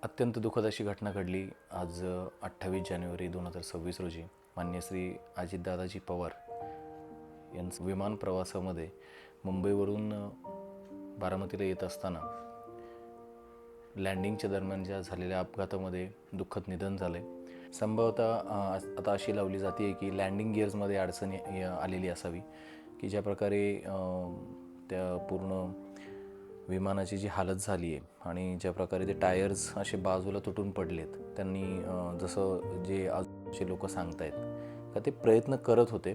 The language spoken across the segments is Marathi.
अत्यंत दुःखद अशी घटना घडली आज 28 जानेवारी 2026 रोजी. मान्य श्री अजितदादाजी पवार यांचं विमान प्रवासामध्ये मुंबईवरून बारामतीला येत असताना लँडिंगच्या दरम्यान ज्या झालेल्या अपघातामध्ये दुःखद निधन झाले. संभवतः आता अशी लावली जाते आहे की लँडिंग गिअर्समध्ये अडचण आलेली असावी, की ज्या प्रकारे त्या पूर्ण विमानाची जी हालत झाली आहे आणि ज्या प्रकारे ते टायर्स असे बाजूला तुटून पडलेत. त्यांनी जसं जे आजचे लोक सांगत आहेत का ते प्रयत्न करत होते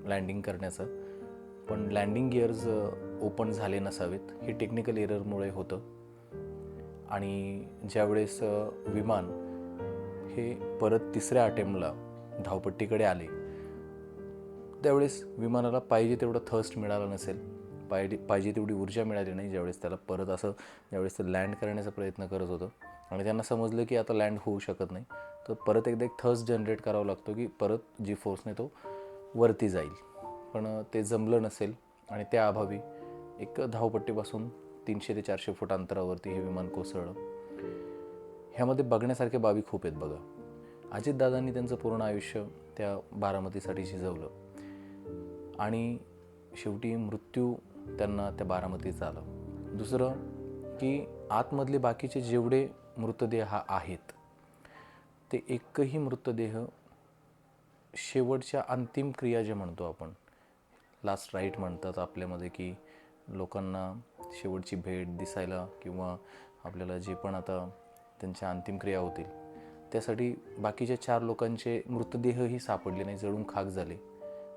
लँडिंग करण्याचा, पण लँडिंग गिअर्स ओपन झाले नसावेत. हे टेक्निकल एररमुळे होतं आणि ज्यावेळेस विमान हे परत तिसऱ्या अटेम्प्टला धावपट्टीकडे आले त्यावेळेस विमानाला पाहिजे तेवढं थर्स्ट मिळाला नसेल, पाहिजे तेवढी ऊर्जा मिळाली नाही. ज्यावेळेस त्याला परत ज्यावेळेस ते लँड करण्याचा प्रयत्न करत होतं आणि त्यांना समजलं की आता लँड होऊ शकत नाही, तर परत एकदा एक थर्स्ट जनरेट करावा लागतो की परत जी फोर्सने तो वरती जाईल. पण ते जमलं नसेल आणि त्या अभावी एक धावपट्टीपासून 300 ते 400 फूट अंतरावरती हे विमान कोसळलं. ह्यामध्ये बघण्यासारख्या बाबी खूप आहेत बघा. अजितदादांनी त्यांचं पूर्ण आयुष्य त्या बारामतीसाठी झिजवलं आणि शेवटी मृत्यू त्यांना त्या बारामतीचा आला. दुसरं की आतमधले बाकीचे जेवढे मृतदेह आहेत ते एकही मृतदेह शेवटच्या अंतिम क्रिया जे म्हणतो आपण, लास्ट राईट म्हणतात आपल्यामध्ये, की लोकांना शेवटची भेट दिसायला किंवा आपल्याला जे पण आता त्यांच्या अंतिम क्रिया होतील त्यासाठी बाकीच्या 4 लोकांचे मृतदेहही सापडले नाही, जळून खाक झाले.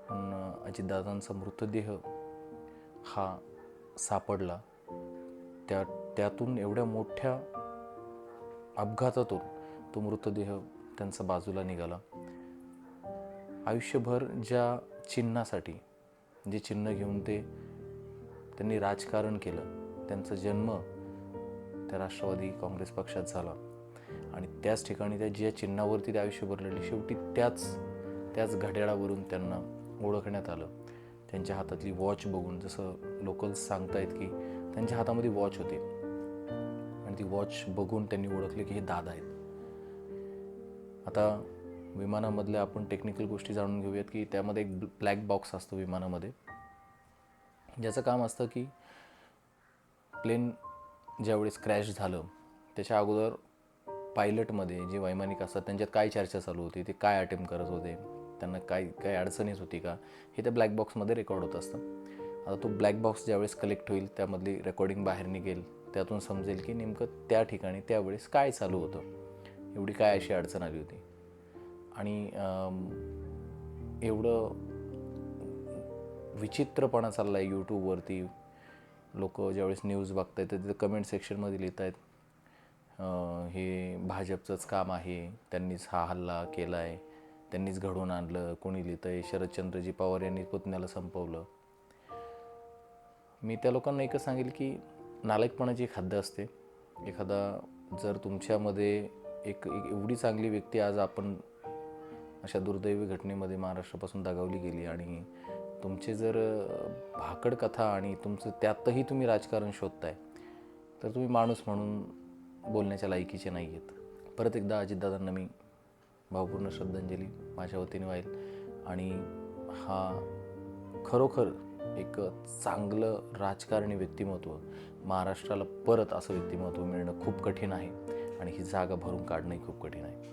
पण अजितदादांचा मृतदेह हा सापडला. त्यातून एवढ्या मोठ्या अपघातातून तो मृतदेह त्यांचा बाजूला निघाला. आयुष्यभर ज्या चिन्हासाठी, जे चिन्ह घेऊन त्यांनी राजकारण केलं, त्यांचा जन्म त्या राष्ट्रवादी काँग्रेस पक्षात झाला आणि त्याच ठिकाणी त्या ज्या चिन्हावरती ते आयुष्यभर लढले, शेवटी त्याच घड्याळावरून त्यांना ओळखण्यात आलं. त्यांच्या हातातली वॉच बघून, जसं लोकल्स सांगतायत की त्यांच्या हातामध्ये वॉच होती आणि ती वॉच बघून त्यांनी ओळखले की हे दादा आहेत. आता विमानामधल्या आपण टेक्निकल गोष्टी जाणून घेऊयात की त्यामध्ये एक ब्लॅक बॉक्स असतो विमानामध्ये, ज्याचं काम असतं की प्लेन ज्यावेळेस क्रॅश झालं त्याच्या अगोदर पायलटमध्ये जे वैमानिक असतात त्यांच्यात काय चर्चा चालू होती, ते काय अटेम्प्ट करत होते, त्यांना काय अडचणीच होती का, हे त्या ब्लॅक बॉक्समध्ये रेकॉर्ड होत असतं. आता तो ब्लॅक बॉक्स ज्यावेळेस कलेक्ट होईल, त्यामधली रेकॉर्डिंग बाहेर निघेल, त्यातून समजेल की नेमकं त्या ठिकाणी त्यावेळेस काय चालू होतं, एवढी काय अशी अडचण आली होती. आणि एवढं विचित्रपणा चालला आहे यूट्यूबवरती. लोक ज्यावेळेस न्यूज बघतायत तर तिथं कमेंट सेक्शनमध्ये लिहित आहेत हे भाजपचंच काम आहे, त्यांनीच हा हल्ला केला आहे, त्यांनीच घडवून आणलं. कोणी लिहितं आहे शरदचंद्रजी पवार यांनी पुतण्याला संपवलं. मी त्या लोकांना एकच सांगेल की नालायकपणाची एक हद्द असते. एखादा जर तुमच्यामध्ये एक एवढी चांगली व्यक्ती आज आपण अशा दुर्दैवी घटनेमध्ये महाराष्ट्रापासून दगावली गेली आणि तुमचे जर भाकड कथा आणि तुमचं त्यातही तुम्ही राजकारण शोधताय, तर तुम्ही माणूस म्हणून बोलण्याच्या लायकीचे नाही आहेत. परत एकदा अजितदादांना मी भावपूर्ण श्रद्धांजली माझ्या वतीने वाईल आणि हा खरोखर एक चांगलं राजकारणी व्यक्तिमत्व, महाराष्ट्राला परत असं व्यक्तिमत्व मिळणं खूप कठीण आहे आणि ही जागा भरून काढणंही खूप कठीण आहे.